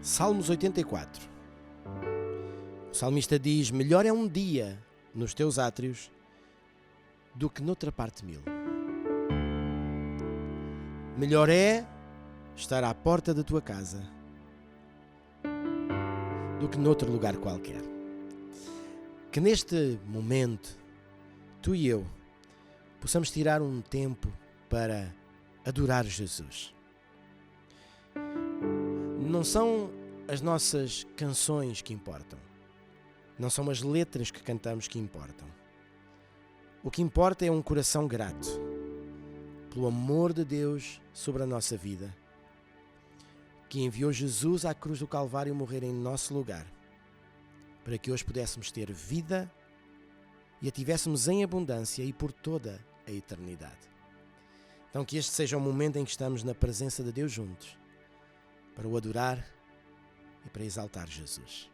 Salmos 84. O salmista diz: melhor é um dia nos teus átrios do que noutra parte mil. Melhor é estar à porta da tua casa do que noutro lugar qualquer. Que neste momento, tu e eu possamos tirar um tempo para adorar Jesus. Não são as nossas canções que importam. Não são as letras que cantamos que importam. O que importa é um coração grato pelo amor de Deus sobre a nossa vida, que enviou Jesus à cruz do Calvário morrer em nosso lugar, para que hoje pudéssemos ter vida e a tivéssemos em abundância e por toda a eternidade. Então que este seja o momento em que estamos na presença de Deus juntos, para o adorar e para exaltar Jesus.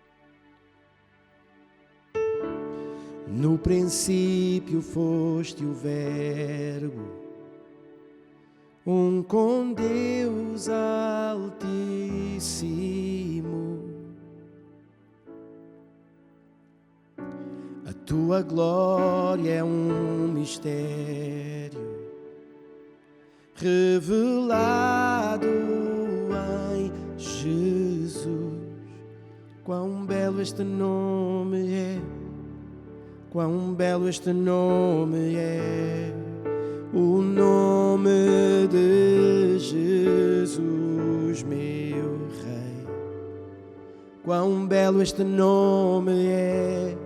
No princípio foste o Verbo, com Deus Altíssimo. A tua glória é um mistério revelado em Jesus. Quão belo este nome é, quão belo este nome é, o nome de Jesus, meu Rei. Quão belo este nome é,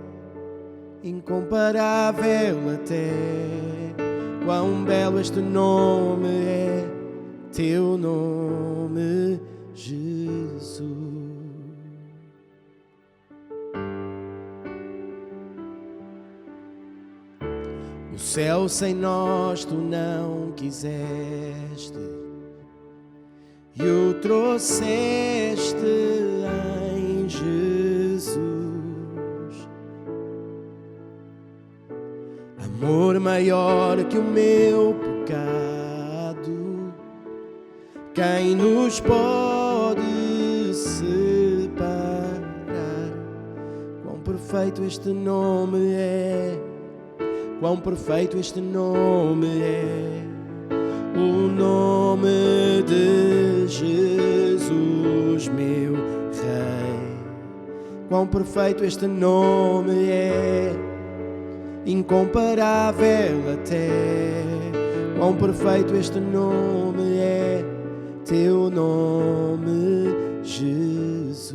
incomparável até. Quão belo este nome é, teu nome, Jesus. O céu sem nós tu não quiseste e o trouxeste em Jesus. Amor maior que o meu pecado, quem nos pode separar? Quão perfeito este nome é, quão perfeito este nome é, o nome de Jesus, meu Rei. Quão perfeito este nome é, incomparável até. Quão perfeito este nome é, teu nome, Jesus.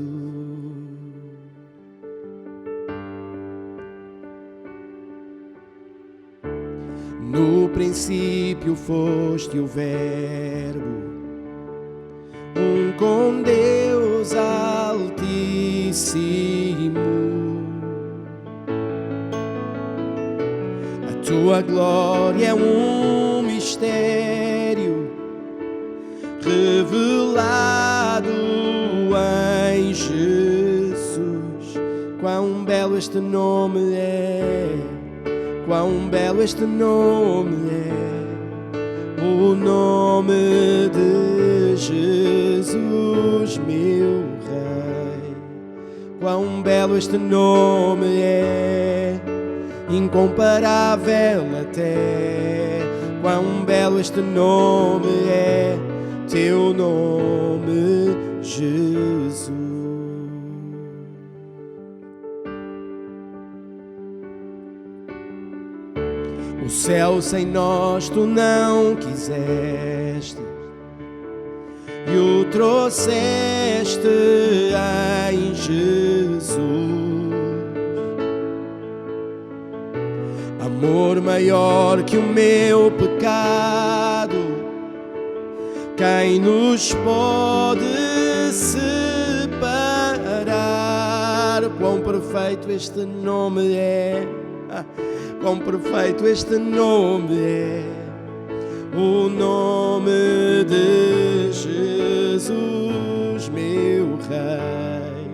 No princípio foste o Verbo, com Deus Altíssimo. A tua glória é um mistério revelado em Jesus. Quão belo este nome é, quão belo este nome é, o nome de Jesus, meu Rei. Quão belo este nome é, incomparável até. Quão belo este nome é, teu nome, Jesus. O céu sem nós tu não quiseste e o trouxeste em Jesus. Amor maior que o meu pecado, quem nos pode separar? Quão perfeito este nome é, quão perfeito este nome é, o nome de Jesus, meu Rei.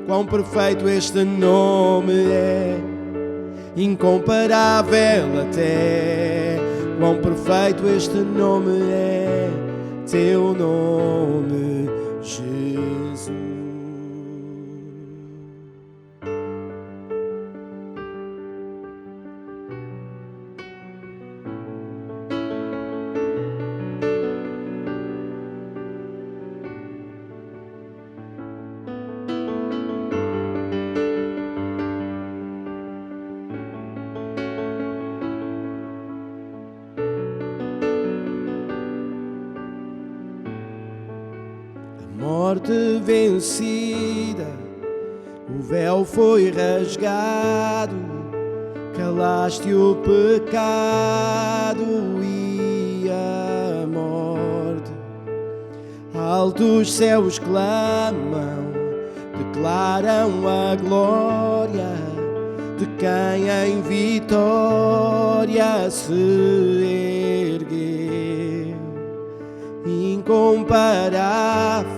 Quão perfeito este nome é, incomparável até. Quão perfeito este nome é, teu nome, Jesus. morte vencida, o véu foi rasgado, calaste o pecado e a morte. Altos céus clamam, declaram a glória de quem em vitória se ergueu. Incomparável,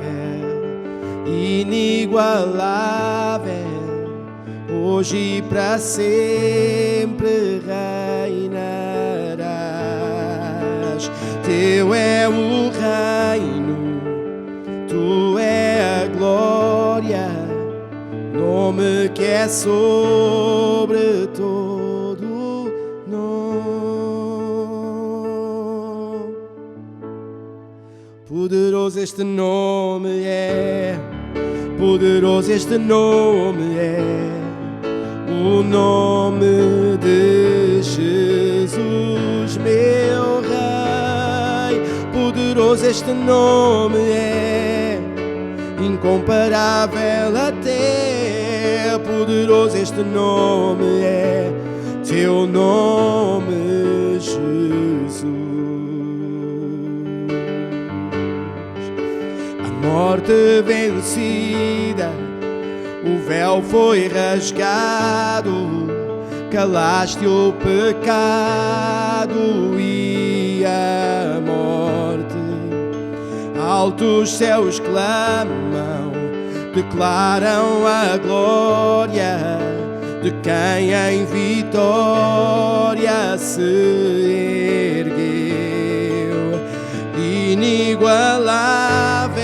inigualável, hoje e para sempre reinarás. Teu é o reino, tu é a glória, nome que é sobre todo nome. Poderoso este nome é, poderoso este nome é, o nome de Jesus, meu Rei. Poderoso este nome é, incomparável até. Poderoso este nome é, teu nome, Jesus. A morte vencida, o véu foi rasgado, calaste o pecado e a morte. Altos céus clamam, declaram a glória de quem em vitória se ergueu. Inigualável,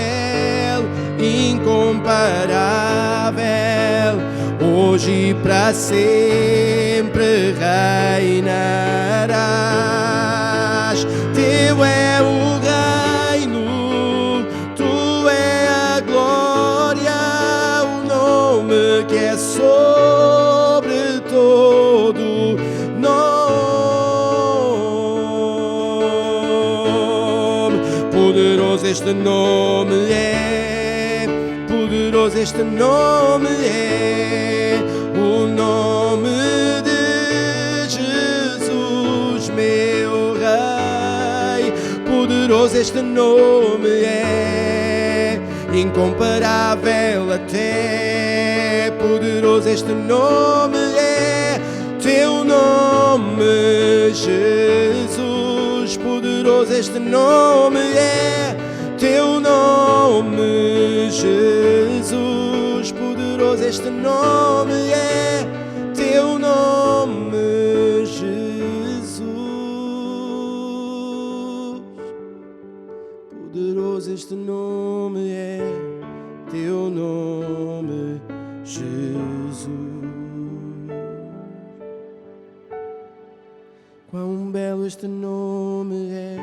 incomparável, hoje e para sempre reinarás. Teu é o reino, tu é a glória, o nome que é sobre todo nome. Poderoso este nome é, poderoso este nome é, o nome de Jesus, meu Rei. Poderoso este nome é, incomparável até. Poderoso este nome é, teu nome, Jesus. Poderoso este nome é, teu nome, Jesus. Poderoso este nome é, teu nome, Jesus. Poderoso este nome é, teu nome, Jesus. Quão belo este nome é,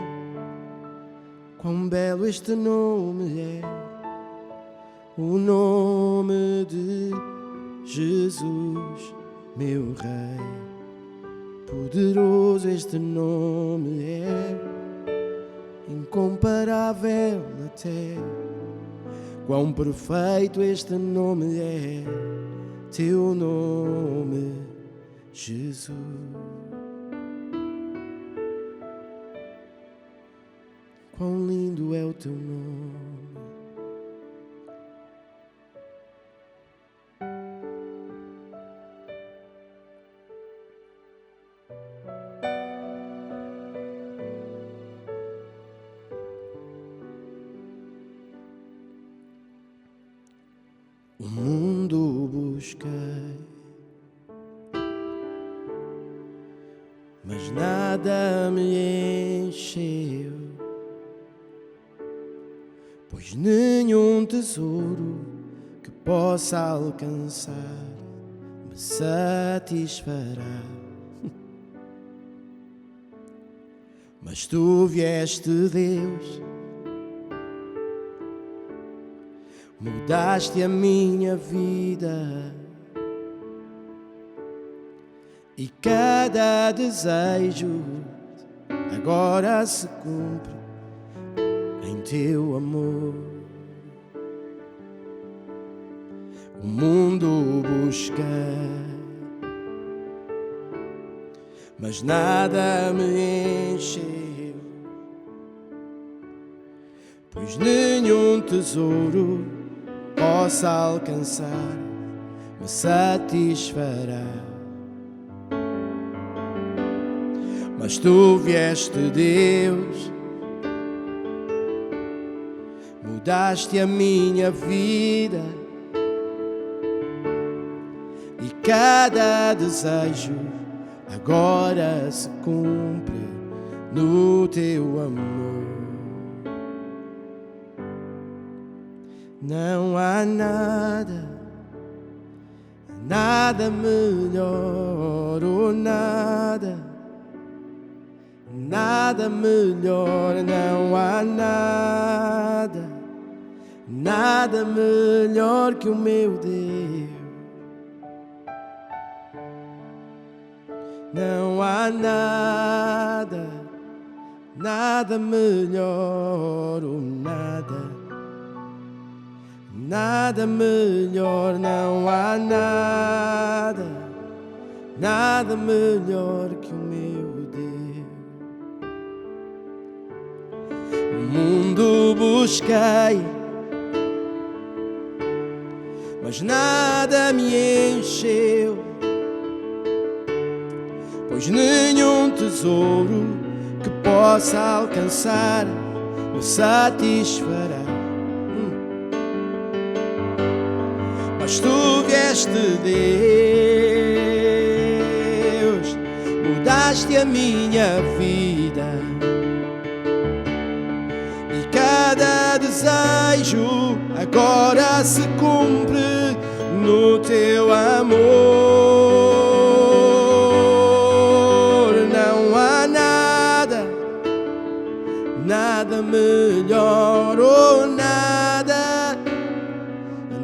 quão belo este nome é, o nome de Jesus, meu Rei. Poderoso este nome é, incomparável até. Quão perfeito este nome é, teu nome, Jesus. Quão lindo é o teu nome. O mundo busquei, mas nada me encheu, pois nenhum tesouro que possa alcançar me satisfará. Mas tu vieste, Deus, mudaste a minha vida e cada desejo agora se cumpre em teu amor. o mundo busquei, mas nada me encheu, pois nenhum tesouro possa alcançar me satisfará. Mas tu vieste, Deus, mudaste a minha vida, e cada desejo agora se cumpre no teu amor. Não há nada, nada melhor, oh nada, nada melhor. Não há nada, nada melhor que o meu Deus. Não há nada, nada melhor, oh nada, nada melhor. Não há nada, nada melhor que o meu Deus. O mundo busquei, mas nada me encheu, pois nenhum tesouro que possa alcançar me satisfará. Mas tu vieste, Deus, mudaste a minha vida, e cada desejo agora se cumpre no teu amor. Não há nada, nada melhor, oh nada,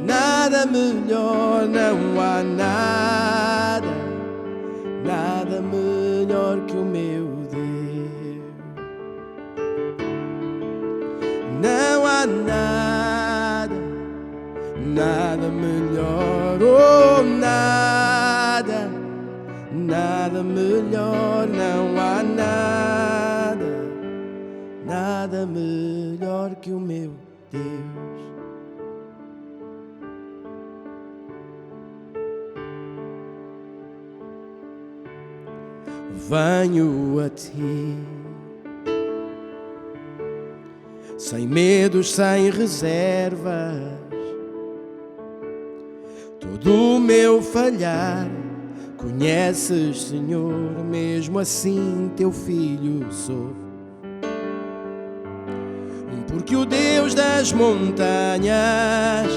nada melhor. Não há nada, nada melhor que o meu Deus. Não há nada, nada melhor, oh nada, nada melhor. Não há nada, nada melhor que o meu Deus. Venho a ti, sem medos, sem reservas. Todo o meu falhar conheces, Senhor, mesmo assim teu filho sou. Porque o Deus das montanhas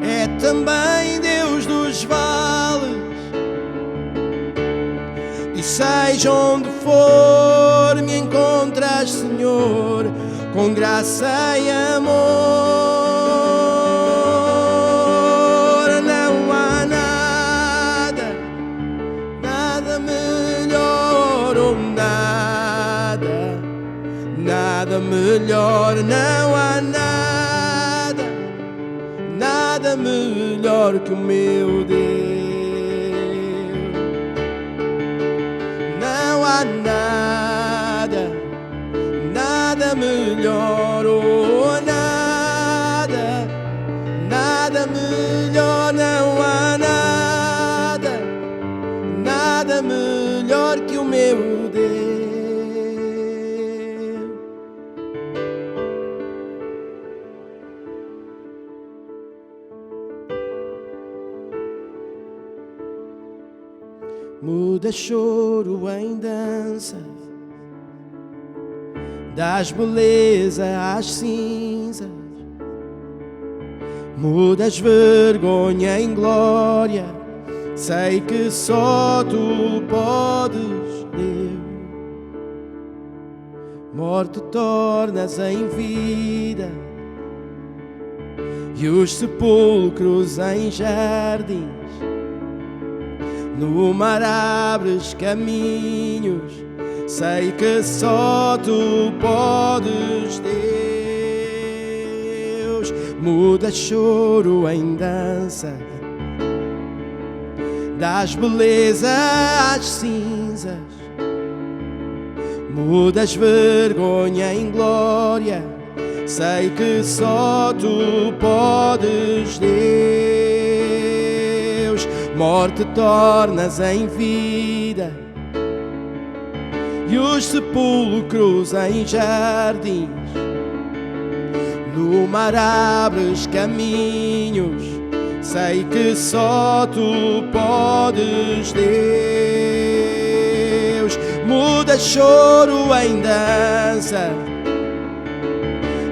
é também Deus dos vales, e seja onde for me encontras, Senhor, com graça e amor. Não há nada, nada melhor, oh nada, nada melhor. Não há nada, nada melhor que o meu Deus. Não há nada, nada melhor, oh nada, nada melhor. Não há nada, nada melhor que o meu Deus. Muda choro em dança, das beleza às cinzas, mudas vergonha em glória. Sei que só tu podes, Deus. Morte tornas em vida, e os sepulcros em jardins. No mar abres caminhos, sei que só tu podes, Deus. muda choro em dança, das beleza às cinzas, mudas vergonha em glória. Sei que só tu podes, Deus. Morte tornas em vida e os sepulcros em jardins. No mar abres caminhos, sei que só tu podes, Deus. Muda choro em dança,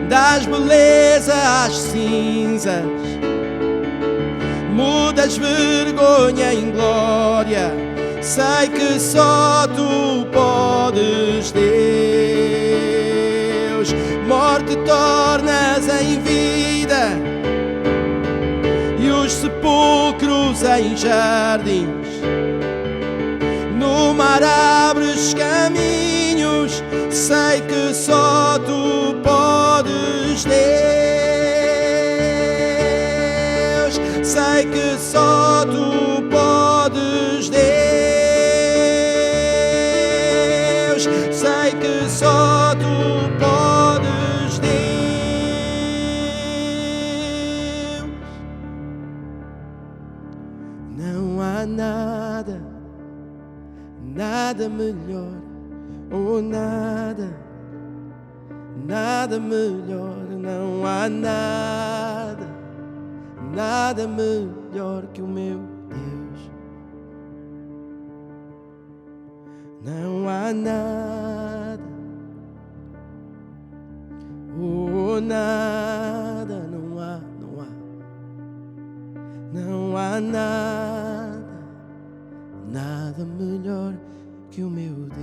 das beleza às cinzas, mudas vergonha em glória. Sei que só tu podes, Deus. Morte tornas em vida e os sepulcros em jardins. No mar abres caminhos, sei que só tu podes, Deus. Sei que só tu podes, Deus. Sei que só tu podes, Deus. Não há nada, nada melhor, oh nada, nada melhor. Não há nada, nada melhor que o meu Deus. Não há nada, oh nada, não há, não há, não há nada, nada melhor que o meu Deus.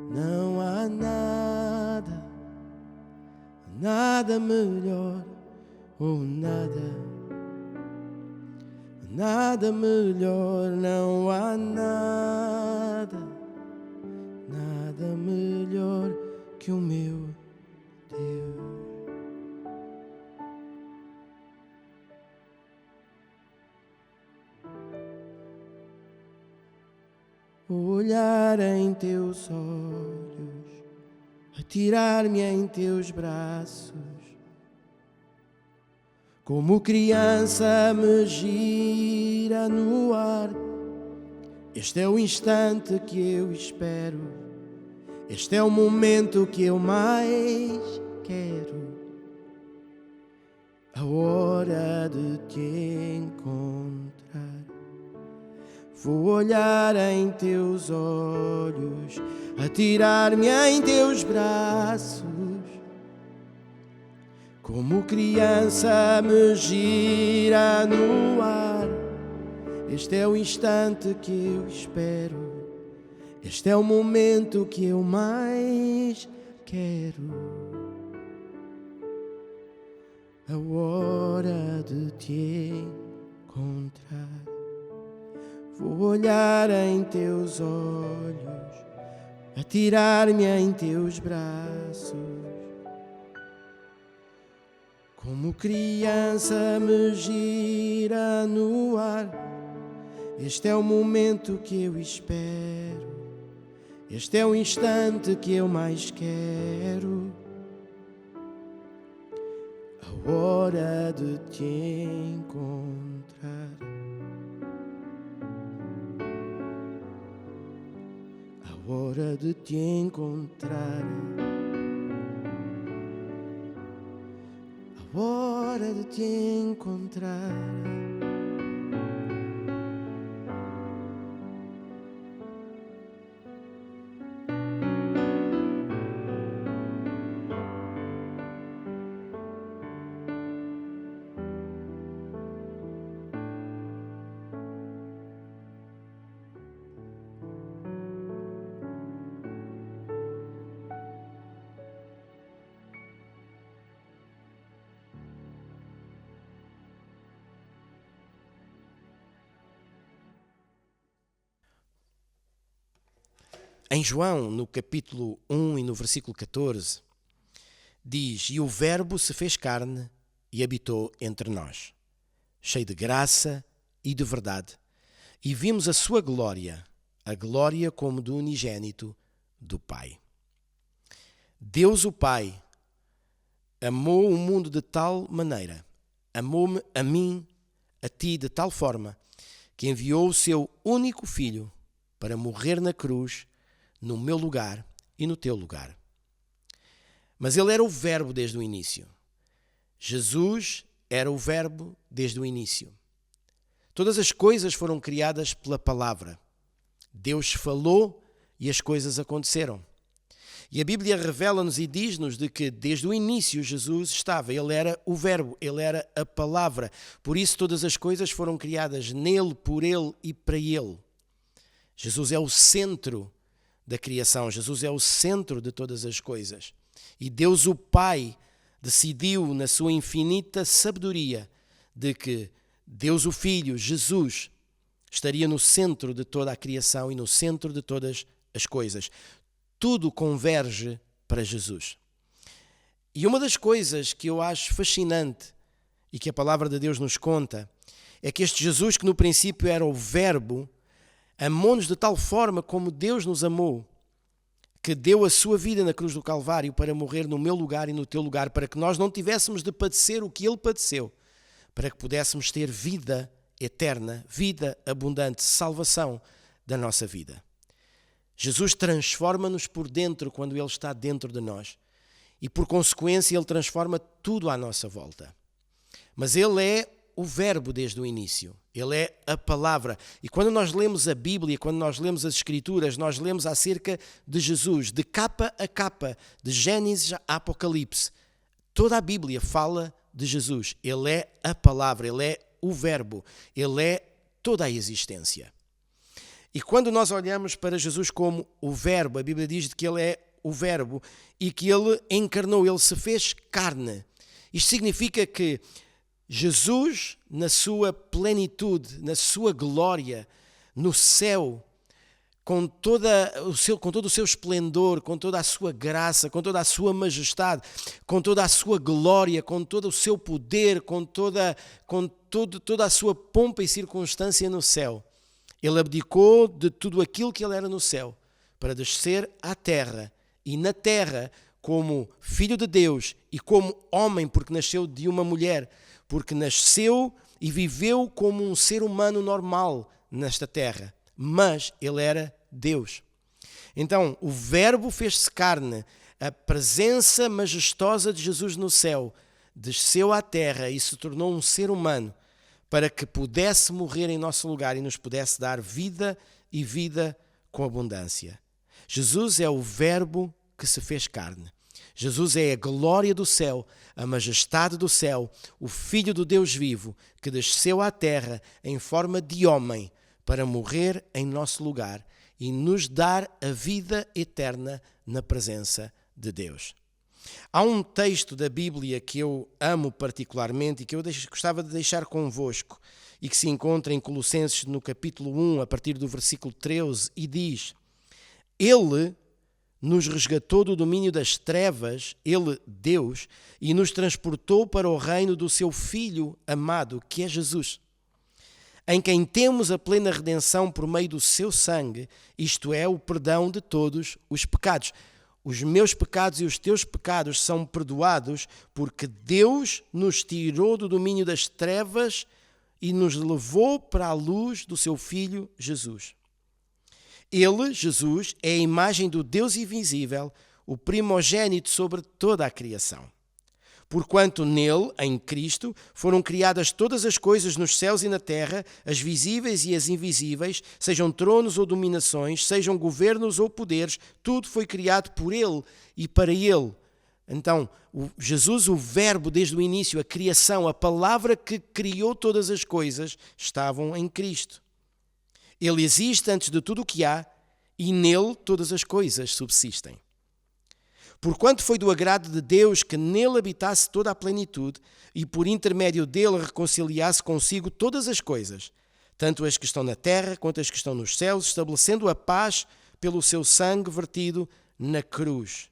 Não há nada, nada melhor, oh nada, nada melhor. Não há nada, nada melhor que o meu Deus. Olhar em teus olhos, atirar-me em teus braços, como criança me gira no ar. Este é o instante que eu espero, este é o momento que eu mais quero, a hora de te encontrar. Vou olhar em teus olhos, atirar-me em teus braços, como criança me gira no ar. Este é o instante que eu espero, este é o momento que eu mais quero, a hora de te encontrar. Vou olhar em teus olhos, atirar-me em teus braços, como criança me gira no ar. Este é o momento que eu espero, este é o instante que eu mais quero, a hora de te encontrar. Hora de te encontrar, a hora de te encontrar. Em João, no capítulo 1 e no versículo 14, diz: "E o Verbo se fez carne e habitou entre nós, cheio de graça e de verdade, e vimos a sua glória, a glória como do unigênito do Pai." Deus o Pai amou o mundo de tal maneira, amou-me a mim, a ti, de tal forma, que enviou o seu único Filho para morrer na cruz, no meu lugar e no teu lugar. Mas ele era o Verbo desde o início. Jesus era o Verbo desde o início. Todas as coisas foram criadas pela palavra. Deus falou e as coisas aconteceram. E a Bíblia revela-nos e diz-nos de que desde o início Jesus estava. Ele era o Verbo, ele era a palavra. Por isso todas as coisas foram criadas nele, por ele e para ele. Jesus é o centro da criação. Jesus é o centro de todas as coisas. E Deus o Pai decidiu na sua infinita sabedoria de que Deus o Filho, Jesus, estaria no centro de toda a criação e no centro de todas as coisas. Tudo converge para Jesus. E uma das coisas que eu acho fascinante e que a palavra de Deus nos conta é que este Jesus, que no princípio era o Verbo, amou-nos de tal forma como Deus nos amou, que deu a sua vida na cruz do Calvário para morrer no meu lugar e no teu lugar, para que nós não tivéssemos de padecer o que ele padeceu, para que pudéssemos ter vida eterna, vida abundante, salvação da nossa vida. Jesus transforma-nos por dentro quando ele está dentro de nós e, por consequência, ele transforma tudo à nossa volta. Mas ele é o Verbo desde o início. Ele é a palavra. E quando nós lemos a Bíblia, quando nós lemos as Escrituras, nós lemos acerca de Jesus, de capa a capa, de Gênesis a Apocalipse. Toda a Bíblia fala de Jesus. Ele é a palavra, ele é o Verbo, ele é toda a existência. E quando nós olhamos para Jesus como o Verbo, a Bíblia diz que ele é o Verbo e que ele encarnou, ele se fez carne. Isto significa que Jesus, na sua plenitude, na sua glória, no céu, com todo o seu esplendor, com toda a sua graça, com toda a sua majestade, com toda a sua glória, com todo o seu poder, com toda a sua pompa e circunstância no céu. Ele abdicou de tudo aquilo que ele era no céu para descer à terra e na terra, como filho de Deus e como homem, porque nasceu de uma mulher, porque nasceu e viveu como um ser humano normal nesta terra, mas ele era Deus. Então, o Verbo fez-se carne, a presença majestosa de Jesus no céu desceu à terra e se tornou um ser humano para que pudesse morrer em nosso lugar e nos pudesse dar vida e vida com abundância. Jesus é o Verbo que se fez carne. Jesus é a glória do céu, a majestade do céu, o Filho do Deus vivo, que desceu à terra em forma de homem para morrer em nosso lugar e nos dar a vida eterna na presença de Deus. Há um texto da Bíblia que eu amo particularmente e que eu gostava de deixar convosco e que se encontra em Colossenses no capítulo 1, a partir do versículo 13, e diz: Ele nos resgatou do domínio das trevas, ele, Deus, e nos transportou para o reino do seu Filho amado, que é Jesus, em quem temos a plena redenção por meio do seu sangue, isto é, o perdão de todos os pecados. Os meus pecados e os teus pecados são perdoados porque Deus nos tirou do domínio das trevas e nos levou para a luz do seu Filho Jesus. Ele, Jesus, é a imagem do Deus invisível, o primogênito sobre toda a criação. Porquanto nele, em Cristo, foram criadas todas as coisas nos céus e na terra, as visíveis e as invisíveis, sejam tronos ou dominações, sejam governos ou poderes, tudo foi criado por ele e para ele. Então, Jesus, o Verbo desde o início, a criação, a palavra que criou todas as coisas, estavam em Cristo. Ele existe antes de tudo o que há e nele todas as coisas subsistem. Porquanto foi do agrado de Deus que nele habitasse toda a plenitude e por intermédio dele reconciliasse consigo todas as coisas, tanto as que estão na terra quanto as que estão nos céus, estabelecendo a paz pelo seu sangue vertido na cruz.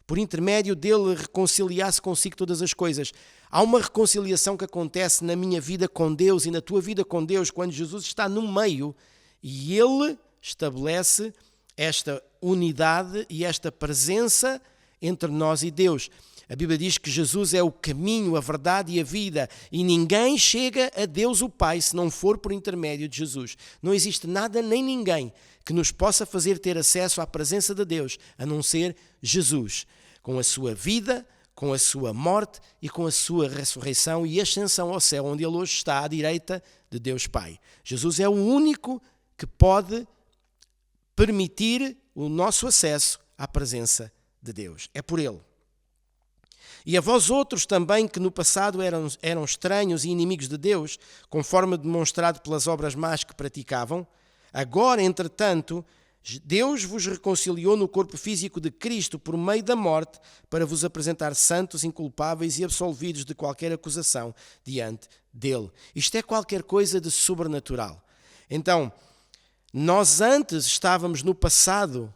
por intermédio dele reconciliar-se consigo todas as coisas. Há uma reconciliação que acontece na minha vida com Deus e na tua vida com Deus quando Jesus está no meio e ele estabelece esta unidade e esta presença entre nós e Deus. A Bíblia diz que Jesus é o caminho, a verdade e a vida e ninguém chega a Deus o Pai se não for por intermédio de Jesus. Não existe nada nem ninguém que nos possa fazer ter acesso à presença de Deus, a não ser Jesus, com a sua vida, com a sua morte e com a sua ressurreição e ascensão ao céu, onde ele hoje está à direita de Deus Pai. Jesus é o único que pode permitir o nosso acesso à presença de Deus. É por ele. E a vós outros também que no passado eram estranhos e inimigos de Deus, conforme demonstrado pelas obras más que praticavam, agora, entretanto, Deus vos reconciliou no corpo físico de Cristo por meio da morte para vos apresentar santos, inculpáveis e absolvidos de qualquer acusação diante dele. Isto é qualquer coisa de sobrenatural. Então, nós antes estávamos no passado,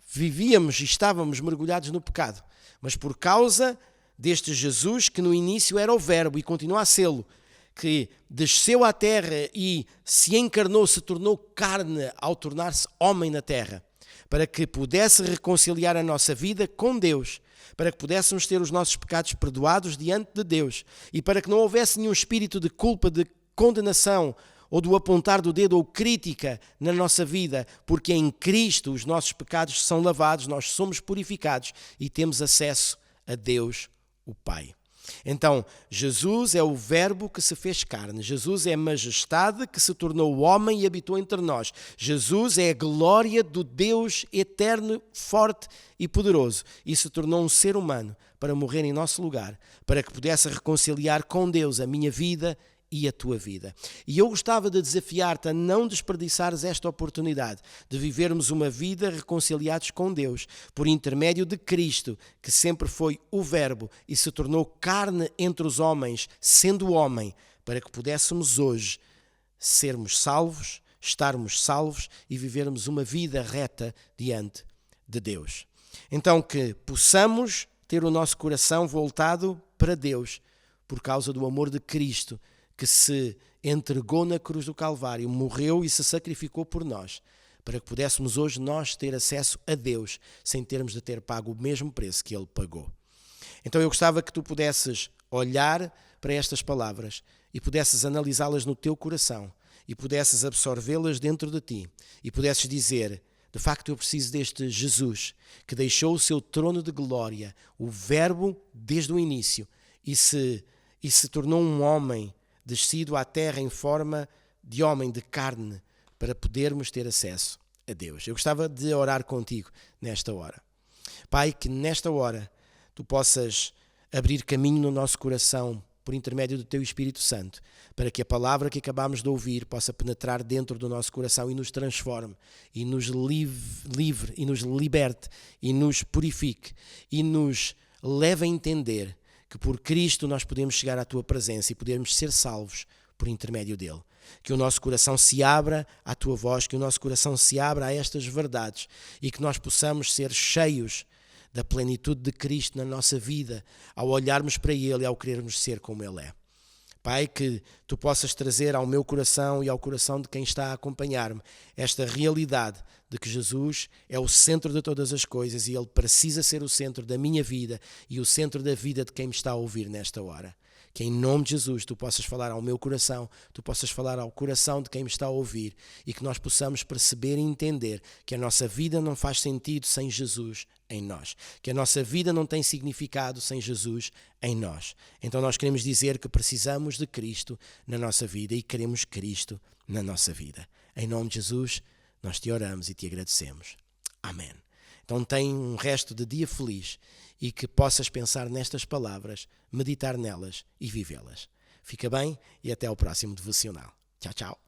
vivíamos e estávamos mergulhados no pecado. Mas por causa deste Jesus que no início era o Verbo e continua a sê-lo, que desceu à terra e se encarnou, se tornou carne ao tornar-se homem na terra, para que pudesse reconciliar a nossa vida com Deus, para que pudéssemos ter os nossos pecados perdoados diante de Deus e para que não houvesse nenhum espírito de culpa, de condenação ou do apontar do dedo ou crítica na nossa vida, porque em Cristo os nossos pecados são lavados, nós somos purificados e temos acesso a Deus, o Pai. Então, Jesus é o Verbo que se fez carne. Jesus é a majestade que se tornou homem e habitou entre nós. Jesus é a glória do Deus eterno, forte e poderoso. E se tornou um ser humano para morrer em nosso lugar, para que pudesse reconciliar com Deus a minha vida e a tua vida. E eu gostava de desafiar-te a não desperdiçares esta oportunidade de vivermos uma vida reconciliados com Deus por intermédio de Cristo, que sempre foi o Verbo e se tornou carne entre os homens, sendo homem, para que pudéssemos hoje sermos salvos, estarmos salvos e vivermos uma vida reta diante de Deus. Então que possamos ter o nosso coração voltado para Deus por causa do amor de Cristo, que se entregou na cruz do Calvário, morreu e se sacrificou por nós, para que pudéssemos hoje nós ter acesso a Deus, sem termos de ter pago o mesmo preço que Ele pagou. Então eu gostava que tu pudesses olhar para estas palavras e pudesses analisá-las no teu coração e pudesses absorvê-las dentro de ti e pudesses dizer: de facto eu preciso deste Jesus que deixou o seu trono de glória, o Verbo desde o início, e se tornou um homem descido à terra em forma de homem, de carne, para podermos ter acesso a Deus. Eu gostava de orar contigo nesta hora. Pai, que nesta hora tu possas abrir caminho no nosso coração por intermédio do teu Espírito Santo, para que a palavra que acabamos de ouvir possa penetrar dentro do nosso coração e nos transforme, e nos livre, e nos liberte, e nos purifique, e nos leve a entender que por Cristo nós podemos chegar à tua presença e podemos ser salvos por intermédio dele. Que o nosso coração se abra à tua voz, que o nosso coração se abra a estas verdades e que nós possamos ser cheios da plenitude de Cristo na nossa vida, ao olharmos para ele e ao querermos ser como ele é. Pai, que tu possas trazer ao meu coração e ao coração de quem está a acompanhar-me esta realidade de que Jesus é o centro de todas as coisas e ele precisa ser o centro da minha vida e o centro da vida de quem me está a ouvir nesta hora. Que em nome de Jesus tu possas falar ao meu coração, tu possas falar ao coração de quem me está a ouvir e que nós possamos perceber e entender que a nossa vida não faz sentido sem Jesus em nós, que a nossa vida não tem significado sem Jesus em nós. Então nós queremos dizer que precisamos de Cristo na nossa vida e queremos Cristo na nossa vida. Em nome de Jesus, nós te oramos e te agradecemos. Amém. Então tem um resto de dia feliz e que possas pensar nestas palavras, meditar nelas e vivê-las. Fica bem e até ao próximo devocional. Tchau, tchau.